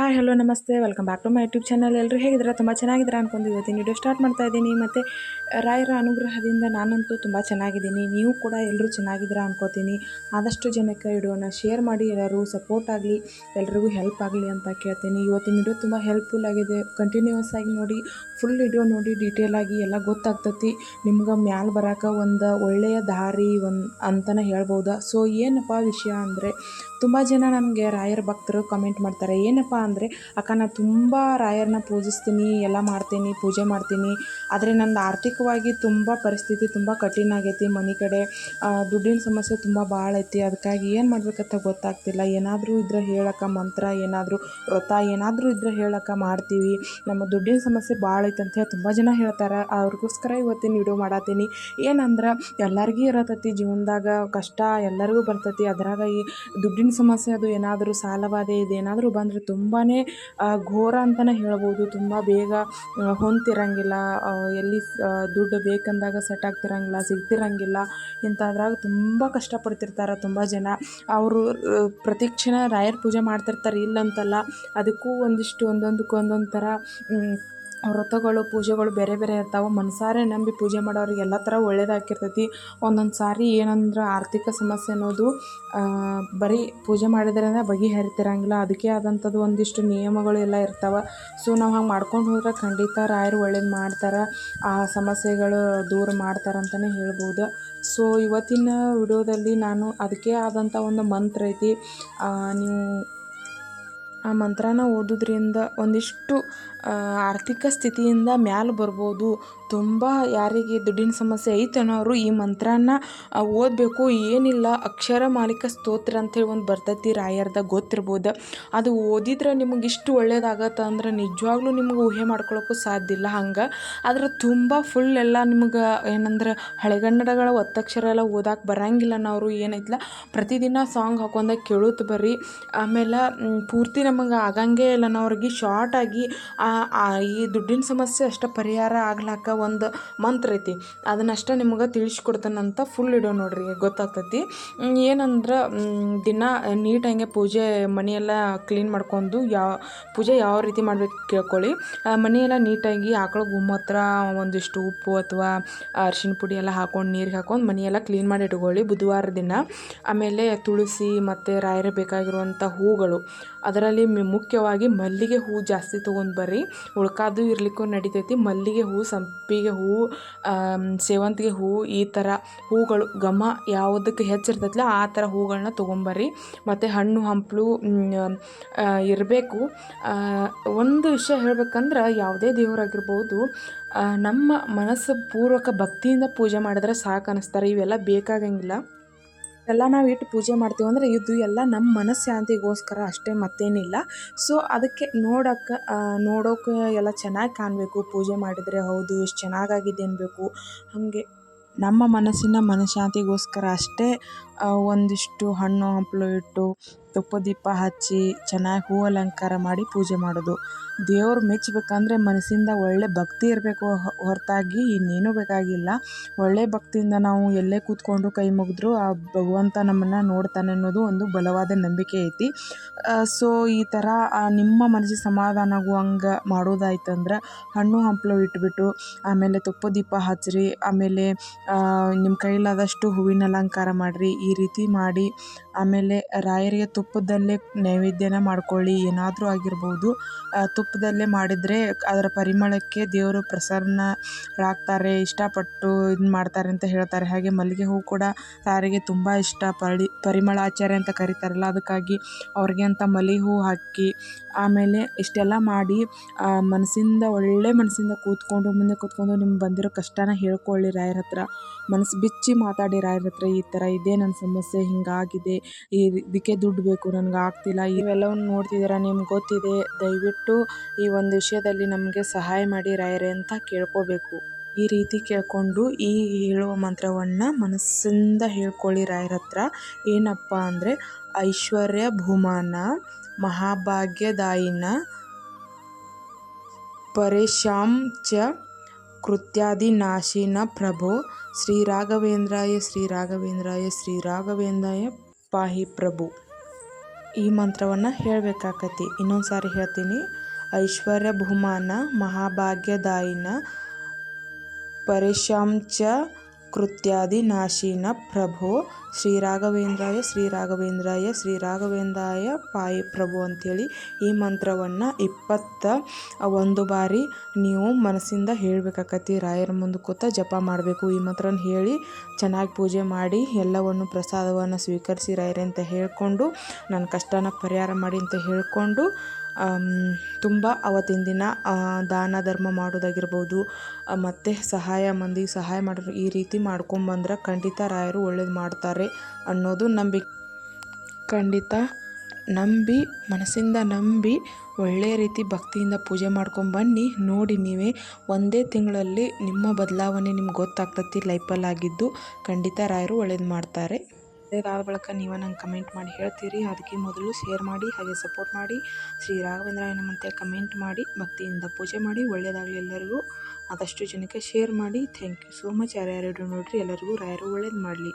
Hi hello ನಮಸ್ತೆ, welcome back to my YouTube channel. ಎಲ್ಲರೂ ಹೇಗಿದ್ದೀರಾ? ತುಂಬ ಚೆನ್ನಾಗಿದ್ದೀರಾ ಅನ್ಕೊಂಡು ಇವತ್ತಿನ ವಿಡಿಯೋ ಸ್ಟಾರ್ಟ್ ಮಾಡ್ತಾ ಇದ್ದೀನಿ. ಮತ್ತು ರಾಯರ ಅನುಗ್ರಹದಿಂದ ನಾನಂತೂ ತುಂಬ ಚೆನ್ನಾಗಿದ್ದೀನಿ. ನೀವು ಕೂಡ ಎಲ್ಲರೂ ಚೆನ್ನಾಗಿದ್ದೀರಾ ಅನ್ಕೋತೀನಿ. ಆದಷ್ಟು ಜನಕ್ಕೆ ವಿಡಿಯೋನ ಶೇರ್ ಮಾಡಿ, ಎಲ್ಲರೂ ಸಪೋರ್ಟ್ ಆಗಲಿ, ಎಲ್ರಿಗೂ ಹೆಲ್ಪ್ ಆಗಲಿ ಅಂತ ಕೇಳ್ತೀನಿ. ಇವತ್ತಿನ ವಿಡಿಯೋ ತುಂಬ ಹೆಲ್ಪ್ಫುಲ್ ಆಗಿದೆ. ಕಂಟಿನ್ಯೂಸ್ ಆಗಿ ನೋಡಿ, ಫುಲ್ ವಿಡಿಯೋ ನೋಡಿ, ಡೀಟೇಲ್ ಆಗಿ ಎಲ್ಲ ಗೊತ್ತಾಗ್ತತಿ. ನಿಮ್ಗೆ ಮ್ಯಾಲ ಬರೋಕೆ ಒಂದು ಒಳ್ಳೆಯ ದಾರಿ ಅಂತಲೇ ಹೇಳ್ಬೋದು. ಸೊ ಏನಪ್ಪ ವಿಷಯ ಅಂದರೆ, ತುಂಬ ಜನ ನನಗೆ ರಾಯರ ಭಕ್ತರು ಕಮೆಂಟ್ ಮಾಡ್ತಾರೆ. ಏನಪ್ಪ ಅಂದರೆ, ಅಕ್ಕ ನಾನು ತುಂಬ ರಾಯರನ್ನ ಪೂಜಿಸ್ತೀನಿ, ಎಲ್ಲ ಮಾಡ್ತೀನಿ, ಪೂಜೆ ಮಾಡ್ತೀನಿ, ಆದರೆ ನಂದು ಆರ್ಥಿಕವಾಗಿ ತುಂಬ ಪರಿಸ್ಥಿತಿ ತುಂಬ ಕಠಿಣ ಆಗೈತಿ. ಮನೆ ಕಡೆ ದುಡ್ಡಿನ ಸಮಸ್ಯೆ ತುಂಬ ಭಾಳ ಐತಿ. ಅದಕ್ಕಾಗಿ ಏನು ಮಾಡ್ಬೇಕಂತ ಗೊತ್ತಾಗ್ತಿಲ್ಲ. ಏನಾದರೂ ಇದ್ರೆ ಹೇಳಕ್ಕ, ಮಂತ್ರ ಏನಾದರೂ, ವ್ರತ ಏನಾದರೂ ಇದ್ರೆ ಹೇಳಕ್ಕ, ಮಾಡ್ತೀವಿ. ನಮ್ಮ ದುಡ್ಡಿನ ಸಮಸ್ಯೆ ಭಾಳ ಐತೆ ಅಂತ ಹೇಳಿ ತುಂಬ ಜನ ಹೇಳ್ತಾರೆ. ಅವ್ರಿಗೋಸ್ಕರ ಇವತ್ತಿನ ವಿಡಿಯೋ ಮಾಡತ್ತೀನಿ. ಏನಂದ್ರೆ, ಎಲ್ಲರಿಗೂ ಇರತೈತಿ ಜೀವನದಾಗ ಕಷ್ಟ, ಎಲ್ಲರಿಗೂ ಬರ್ತೈತಿ. ಅದರಾಗ ಈ ದುಡ್ಡಿನ ಸಮಸ್ಯೆ ಅದು ಏನಾದರೂ ಸಾಲವಾದೆ ಇದೇನಾದರೂ ಬಂದರೆ ತುಂಬಾ ಘೋರ ಅಂತಲೇ ಹೇಳ್ಬೋದು. ತುಂಬ ಬೇಗ ಹೊಂತಿರಂಗಿಲ್ಲ, ಎಲ್ಲಿ ದುಡ್ಡು ಬೇಕಂದಾಗ ಸೆಟ್ ಆಗ್ತಿರಂಗಿಲ್ಲ, ಸಿಗ್ತಿರಂಗಿಲ್ಲ. ಇಂಥದ್ರಾಗ ತುಂಬ ಕಷ್ಟಪಡ್ತಿರ್ತಾರೆ ತುಂಬ ಜನ. ಅವರು ಪ್ರತಿಕ್ಷಣ ರಾಯರ ಪೂಜೆ ಮಾಡ್ತಿರ್ತಾರೆ, ಇಲ್ಲಂತಲ್ಲ. ಅದಕ್ಕೂ ಒಂದಿಷ್ಟು ಒಂದೊಂದಕ್ಕೆ ಒಂದೊಂದು ಥರ ವ್ರತಗಳು, ಪೂಜೆಗಳು ಬೇರೆ ಬೇರೆ ಇರ್ತಾವೆ. ಮನಸಾರೆ ನಂಬಿ ಪೂಜೆ ಮಾಡೋರಿಗೆ ಎಲ್ಲ ಥರ ಒಳ್ಳೇದಾಗಿರ್ತೈತಿ. ಒಂದೊಂದು ಸಾರಿ ಏನಂದ್ರೆ, ಆರ್ಥಿಕ ಸಮಸ್ಯೆ ಅನ್ನೋದು ಬರೀ ಪೂಜೆ ಮಾಡಿದ್ರಿಂದ ಬಗೆಹರಿತಿರಂಗಿಲ್ಲ. ಅದಕ್ಕೆ ಆದಂಥದ್ದು ಒಂದಿಷ್ಟು ನಿಯಮಗಳು ಎಲ್ಲ ಇರ್ತಾವೆ. ಸೊ ನಾವು ಹಂಗೆ ಮಾಡ್ಕೊಂಡು ಹೋದ್ರೆ ಖಂಡಿತ ರಾಯರು ಒಳ್ಳೇದು ಮಾಡ್ತಾರೆ, ಆ ಸಮಸ್ಯೆಗಳು ದೂರ ಮಾಡ್ತಾರೆ ಅಂತಲೇ ಹೇಳ್ಬೋದು. ಸೊ ಇವತ್ತಿನ ವಿಡಿಯೋದಲ್ಲಿ ನಾನು ಅದಕ್ಕೆ ಆದಂಥ ಒಂದು ಮಂತ್ರ ಐತಿ. ನೀವು ಆ ಮಂತ್ರನ ಓದೋದ್ರಿಂದ ಒಂದಿಷ್ಟು ಆರ್ಥಿಕ ಸ್ಥಿತಿಯಿಂದ ಮ್ಯಾಲೆ ಬರ್ಬೋದು. ತುಂಬ ಯಾರಿಗೆ ದುಡ್ಡಿನ ಸಮಸ್ಯೆ ಐತೆ ಅನ್ನೋರು ಈ ಮಂತ್ರನ ಓದಬೇಕು. ಏನಿಲ್ಲ, ಅಕ್ಷರ ಮಾಲಿಕ ಸ್ತೋತ್ರ ಅಂಥೇಳಿ ಒಂದು ಬರ್ತೈತಿ ರಾಯರ್ದಾಗ, ಗೊತ್ತಿರ್ಬೋದು. ಅದು ಓದಿದ್ರೆ ನಿಮಗೆ ಇಷ್ಟು ಒಳ್ಳೇದಾಗತ್ತೆ ಅಂದ್ರೆ ನಿಜವಾಗ್ಲೂ ನಿಮ್ಗೆ ಊಹೆ ಮಾಡ್ಕೊಳಕ್ಕೂ ಸಾಧ್ಯ ಇಲ್ಲ. ಹಂಗೆ ಆದ್ರೆ ತುಂಬ ಫುಲ್ ಎಲ್ಲ ನಿಮ್ಗೆ ಏನಂದ್ರೆ, ಹಳೆಗನ್ನಡಗಳ ಒತ್ತಕ್ಷರ ಎಲ್ಲ ಓದಕ್ಕೆ ಬರಂಗಿಲ್ಲ ಅನ್ನೋರು ಏನೈತಿಲ್ಲ, ಪ್ರತಿದಿನ ಸಾಂಗ್ ಹಾಕೊಂಡ ಕೇಳುತ್ತ ಬರ್ರಿ. ಆಮೇಲೆ ಪೂರ್ತಿ ನಮಗೆ ಆಗಂಗೆ ಇಲ್ಲ ಅನ್ನೋರಿಗೆ ಶಾರ್ಟಾಗಿ ಈ ದುಡ್ಡಿನ ಸಮಸ್ಯೆ ಅಷ್ಟೇ ಪರಿಹಾರ ಆಗ್ಲಾಕ ಒಂದು ಮಂತ್ರ ಐತಿ, ಅದನ್ನಷ್ಟೇ ನಿಮ್ಗೆ ತಿಳಿಸ್ಕೊಡ್ತಾನಂತ. ಫುಲ್ ವಿಡಿಯೋ ನೋಡ್ರಿ, ಗೊತ್ತಾಗ್ತೈತಿ. ಏನಂದ್ರೆ, ದಿನ ನೀಟಾಗೆ ಪೂಜೆ ಮನೆಯೆಲ್ಲ ಕ್ಲೀನ್ ಮಾಡ್ಕೊಂಡು, ಪೂಜೆ ಯಾವ ರೀತಿ ಮಾಡ್ಬೇಕು ಕೇಳ್ಕೊಳ್ಳಿ. ಮನೆಯೆಲ್ಲ ನೀಟಾಗಿ ಆಕಳ ಗೋಮೂತ್ರ, ಒಂದಿಷ್ಟು ಉಪ್ಪು ಅಥವಾ ಅರಿಶಿನ ಪುಡಿ ಎಲ್ಲ ಹಾಕೊಂಡು, ನೀರಿಗೆ ಹಾಕೊಂಡು ಮನೆಯೆಲ್ಲ ಕ್ಲೀನ್ ಮಾಡಿ ಇಟ್ಕೊಳ್ಳಿ ಬುಧವಾರ ದಿನ. ಆಮೇಲೆ ತುಳಸಿ ಮತ್ತು ರಾಯರ ಬೇಕಾಗಿರುವಂಥ ಹೂಗಳು, ಅದರಲ್ಲಿ ಮುಖ್ಯವಾಗಿ ಮಲ್ಲಿಗೆ ಹೂ ಜಾಸ್ತಿ ತೊಗೊಂಡು ಬರ್ರಿ. ಉಳ್ಕಾದು ಇರ್ಲಿಕ್ಕೂ ನಡಿತೈತಿ. ಮಲ್ಲಿಗೆ ಹೂ, ಸಂಪಿಗೆ ಹೂ, ಸೇವಂತಿಗೆ ಹೂ, ಈ ಥರ ಹೂಗಳು ಘಮ ಯಾವುದಕ್ಕೆ ಹೆಚ್ಚಿರ್ತೈತಿಲ್ಲ ಆ ಥರ ಹೂಗಳನ್ನ ತೊಗೊಂಬರ್ರಿ. ಮತ್ತು ಹಣ್ಣು ಹಂಪಲು ಇರಬೇಕು. ಒಂದು ವಿಷಯ ಹೇಳ್ಬೇಕಂದ್ರೆ, ಯಾವುದೇ ದೇವರಾಗಿರ್ಬೋದು, ನಮ್ಮ ಮನಸ್ಸು ಪೂರ್ವಕ ಭಕ್ತಿಯಿಂದ ಪೂಜೆ ಮಾಡಿದ್ರೆ ಸಾಕು ಅನ್ನಿಸ್ತಾರೆ. ಇವೆಲ್ಲ ಬೇಕಾಗಂಗಿಲ್ಲ. ಎಲ್ಲ ನಾವು ಇಟ್ಟು ಪೂಜೆ ಮಾಡ್ತೀವಿ ಅಂದರೆ ಇದು ಎಲ್ಲ ನಮ್ಮ ಮನಃಶಾಂತಿಗೋಸ್ಕರ ಅಷ್ಟೇ, ಮತ್ತೇನಿಲ್ಲ. ಸೊ ಅದಕ್ಕೆ ನೋಡೋಕೆ ಎಲ್ಲ ಚೆನ್ನಾಗಿ ಕಾಣಬೇಕು. ಪೂಜೆ ಮಾಡಿದರೆ ಹೌದು ಎಷ್ಟು ಚೆನ್ನಾಗಾಗಿದೆ ಅನ್ಬೇಕು. ಹಾಗೆ ನಮ್ಮ ಮನಃಶಾಂತಿಗೋಸ್ಕರ ಅಷ್ಟೇ ಒಂದಿಷ್ಟು ಹಣ್ಣು ಹಂಪಲು ಇಟ್ಟು, ತುಪ್ಪ ದೀಪ ಹಚ್ಚಿ, ಚೆನ್ನಾಗಿ ಹೂ ಅಲಂಕಾರ ಮಾಡಿ ಪೂಜೆ ಮಾಡೋದು. ದೇವ್ರು ಮೆಚ್ಚಬೇಕಂದ್ರೆ ಮನಸ್ಸಿಂದ ಒಳ್ಳೆ ಭಕ್ತಿ ಇರಬೇಕು, ಹೊರತಾಗಿ ಇನ್ನೇನೂ ಬೇಕಾಗಿಲ್ಲ. ಒಳ್ಳೆ ಭಕ್ತಿಯಿಂದ ನಾವು ಎಲ್ಲೇ ಕೂತ್ಕೊಂಡು ಕೈ ಮುಗಿದ್ರೂ ಆ ಭಗವಂತ ನಮ್ಮನ್ನು ನೋಡ್ತಾನೆ ಅನ್ನೋದು ಒಂದು ಬಲವಾದ ನಂಬಿಕೆ ಐತಿ. ಸೊ ಈ ಥರ ನಿಮ್ಮ ಮನಸ್ಸಿಗೆ ಸಮಾಧಾನ ಆಗುವಂಗೆ ಮಾಡೋದಾಯ್ತಂದ್ರೆ, ಹಣ್ಣು ಹಂಪಲು ಇಟ್ಬಿಟ್ಟು, ಆಮೇಲೆ ತುಪ್ಪ ದೀಪ ಹಚ್ಚಿರಿ. ಆಮೇಲೆ ನಿಮ್ಮ ಕೈಲಾದಷ್ಟು ಹೂವಿನ ಅಲಂಕಾರ ಮಾಡಿರಿ. ಈ ರೀತಿ ಮಾಡಿ ಆಮೇಲೆ ರಾಯರಿಗೆ ತುಪ್ಪದಲ್ಲೇ ನೈವೇದ್ಯನ ಮಾಡ್ಕೊಳ್ಳಿ. ಏನಾದರೂ ಆಗಿರ್ಬೋದು, ತುಪ್ಪದಲ್ಲೇ ಮಾಡಿದರೆ ಅದರ ಪರಿಮಳಕ್ಕೆ ದೇವರು ಪ್ರಸನ್ನರಾಗ್ತಾರೆ, ಇಷ್ಟಪಟ್ಟು ಇದನ್ನ ಮಾಡ್ತಾರೆ ಅಂತ ಹೇಳ್ತಾರೆ. ಹಾಗೆ ಮಲ್ಲಿಗೆ ಹೂ ಕೂಡ ರಾಯರಿಗೆ ತುಂಬ ಇಷ್ಟ. ಪರಿಮಳಾಚಾರ್ಯ ಅಂತ ಕರೀತಾರಲ್ಲ, ಅದಕ್ಕಾಗಿ ಅವ್ರಿಗೆ ಅಂತ ಮಲ್ಲಿಗೆ ಹೂ ಹಾಕಿ, ಆಮೇಲೆ ಇಷ್ಟೆಲ್ಲ ಮಾಡಿ ಒಳ್ಳೆ ಮನಸ್ಸಿಂದ ಮುಂದೆ ಕೂತ್ಕೊಂಡು ನಿಮ್ಗೆ ಬಂದಿರೋ ಕಷ್ಟನ ಹೇಳ್ಕೊಳ್ಳಿ ರಾಯರ ಹತ್ರ. ಮನಸ್ಸು ಬಿಚ್ಚಿ ಮಾತಾಡಿ ರಾಯರ ಹತ್ರ, ಈ ಥರ ಇದೆ ನನ್ನ ಸಮಸ್ಯೆ, ಹಿಂಗಾಗಿದೆ, ಇದಕ್ಕೆ ದುಡ್ಡು ಬೇಕು, ನನಗೆ ಆಗ್ತಿಲ್ಲ. ಇವೆಲ್ಲವನ್ನು ನೋಡ್ತಿದ್ದೀರಾ, ನಿಮ್ಗೆ ಗೊತ್ತಿದೆ, ದಯವಿಟ್ಟು ಈ ಒಂದು ವಿಷಯದಲ್ಲಿ ನಮಗೆ ಸಹಾಯ ಮಾಡಿ ರಾಯರೇ ಅಂತ ಕೇಳ್ಕೋಬೇಕು. ಈ ರೀತಿ ಕೇಳ್ಕೊಂಡು ಈ ಹೇಳುವ ಮಂತ್ರವನ್ನು ಮನಸ್ಸಿಂದ ಹೇಳ್ಕೊಳ್ಳಿ ರಾಯರ ಹತ್ರ. ಏನಪ್ಪ ಅಂದರೆ, ಐಶ್ವರ್ಯ ಭೂಮಾನ ಮಹಾಭಾಗ್ಯದಾಯಿನ ಪರೇಶಾಂ ಚ ಕೃತ್ಯಾದಿನಾಶಿನ ಪ್ರಭೋ ಶ್ರೀರಾಘವೇಂದ್ರಾಯ ಶ್ರೀರಾಘವೇಂದ್ರಾಯ ಶ್ರೀರಾಘವೇಂದ್ರಾಯ ಪಾಹಿ ಪ್ರಭು. ಈ ಮಂತ್ರವನ್ನು ಹೇಳಬೇಕಾಕತಿ. ಇನ್ನೊಂದು ಸಾರಿ ಹೇಳ್ತೀನಿ. ಐಶ್ವರ್ಯ ಬಹುಮಾನ ಮಹಾಭಾಗ್ಯದಾಯಿನ ಪರೇಶಾಂಚ ಕೃತ್ಯಾದಿ ನಾಶಿನ ಪ್ರಭೋ ಶ್ರೀ ರಾಘವೇಂದ್ರಾಯ ಶ್ರೀ ರಾಘವೇಂದ್ರಾಯ ಶ್ರೀ ರಾಘವೇಂದ್ರಾಯ ಪಾಯಿ ಪ್ರಭು ಅಂಥೇಳಿ ಈ ಮಂತ್ರವನ್ನು 21 ಬಾರಿ ನೀವು ಮನಸ್ಸಿಂದ ಹೇಳಬೇಕಾಕತಿ. ರಾಯರ ಮುಂದೆ ಕೂತ ಜಪ ಮಾಡಬೇಕು. ಈ ಮಂತ್ರನ ಹೇಳಿ ಚೆನ್ನಾಗಿ ಪೂಜೆ ಮಾಡಿ ಎಲ್ಲವನ್ನು ಪ್ರಸಾದವನ್ನು ಸ್ವೀಕರಿಸಿ ರಾಯರೇ ಅಂತ ಹೇಳಿಕೊಂಡು ನನ್ನ ಕಷ್ಟನ ಪರಿಹಾರ ಮಾಡಿ ಅಂತ ಹೇಳಿಕೊಂಡು ತುಂಬ ಅವತ್ತಿನ ದಿನ ದಾನ ಧರ್ಮ ಮಾಡೋದಾಗಿರ್ಬೋದು, ಮತ್ತು ಮಂದಿಗೆ ಸಹಾಯ ಮಾಡೋದು ಈ ರೀತಿ ಮಾಡ್ಕೊಂಬಂದ್ರೆ ಖಂಡಿತ ರಾಯರು ಒಳ್ಳೇದು ಮಾಡ್ತಾರೆ ಅನ್ನೋದು ನಂಬಿಕೆ. ಖಂಡಿತ ನಂಬಿ, ಮನಸ್ಸಿಂದ ನಂಬಿ ಒಳ್ಳೆಯ ರೀತಿ ಭಕ್ತಿಯಿಂದ ಪೂಜೆ ಮಾಡ್ಕೊಂಬನ್ನಿ. ನೋಡಿ ನೀವೇ ಒಂದೇ ತಿಂಗಳಲ್ಲಿ ನಿಮ್ಮ ಬದಲಾವಣೆ ನಿಮ್ಗೆ ಗೊತ್ತಾಗ್ತತಿ. ಲೈಫಲ್ಲಿ ಆಗಿದ್ದು ಖಂಡಿತ ರಾಯರು ಒಳ್ಳೇದು ಮಾಡ್ತಾರೆ. ಅದಾದ ಬಳಿಕ ನೀವು ನಂಗೆ ಕಮೆಂಟ್ ಮಾಡಿ ಹೇಳ್ತೀರಿ. ಅದಕ್ಕೆ ಮೊದಲು ಶೇರ್ ಮಾಡಿ, ಹಾಗೆ ಸಪೋರ್ಟ್ ಮಾಡಿ. ಶ್ರೀ ರಾಘವೇಂದ್ರಾಯ ನಮಃ ಅಂತ ಕಮೆಂಟ್ ಮಾಡಿ, ಭಕ್ತಿಯಿಂದ ಪೂಜೆ ಮಾಡಿ. ಒಳ್ಳೆಯದಾಗಲಿ ಎಲ್ಲರಿಗೂ. ಆದಷ್ಟು ಜನಕ್ಕೆ ಶೇರ್ ಮಾಡಿ. Thank you so much. ಯಾರ್ಯಾರು ನೋಡಿರಿ ಎಲ್ಲರಿಗೂ ರಾಯರು ಒಳ್ಳೇದು ಮಾಡಲಿ.